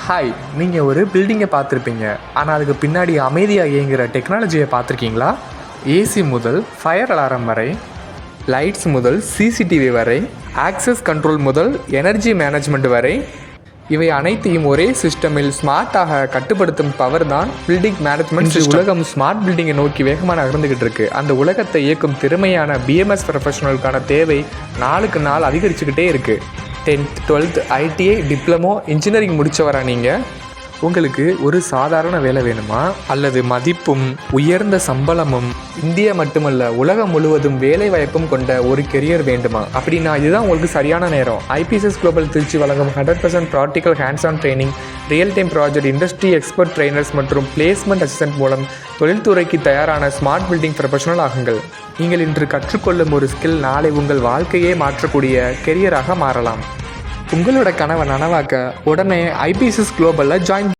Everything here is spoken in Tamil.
ஹாய், நீங்கள் ஒரு பில்டிங்கை பார்த்துருப்பீங்க. ஆனால் அதுக்கு பின்னாடி அமைதியாக இயங்குகிற டெக்னாலஜியை பார்த்துருக்கீங்களா? ஏசி முதல் ஃபயர் அலாரம் வரை, லைட்ஸ் முதல் சிசிடிவி வரை, ஆக்சஸ் கண்ட்ரோல் முதல் எனர்ஜி மேனேஜ்மெண்ட் வரை, இவை அனைத்தையும் ஒரே சிஸ்டமில் ஸ்மார்ட்டாக கட்டுப்படுத்தும் பவர் தான் பில்டிங் மேனேஜ்மெண்ட். உலகம் ஸ்மார்ட் பில்டிங்கை நோக்கி வேகமாக நகர்ந்துக்கிட்டு இருக்கு. அந்த உலகத்தை இயக்கும் திறமையான பிஎம்எஸ் ப்ரொஃபஷனலுக்கான தேவை நாளுக்கு நாள் அதிகரிச்சுக்கிட்டே இருக்குது. 10th 12th ITI diploma engineering முடித்தவரா நீங்கள்? உங்களுக்கு ஒரு சாதாரண வேலை வேணுமா, அல்லது மதிப்பும் உயர்ந்த சம்பளமும் இந்தியா மட்டுமல்ல உலகம் முழுவதும் வேலை வாய்ப்பும் கொண்ட ஒரு கெரியர் வேண்டுமா? அப்படின்னா இதுதான் உங்களுக்கு சரியான நேரம். ஐபிசிஎஸ் குளோபல் திருச்சி வழங்கும் 100% practical hands on training, real time project, industry expert trainers மற்றும் பிளேஸ்மெண்ட் அசிஸ்டன்ட் மூலம் தொழில்துறைக்கு தயாரான ஸ்மார்ட் பில்டிங் ப்ரொஃபஷனல் ஆகுங்கள். நீங்கள் இன்று கற்றுக்கொள்ளும் ஒரு ஸ்கில் நாளை உங்கள் வாழ்க்கையே மாற்றக்கூடிய கெரியராக மாறலாம். உங்களோட கனவை நனவாக்க உடனே ஐபிசிஎஸ் குளோபலில் ஜாயின்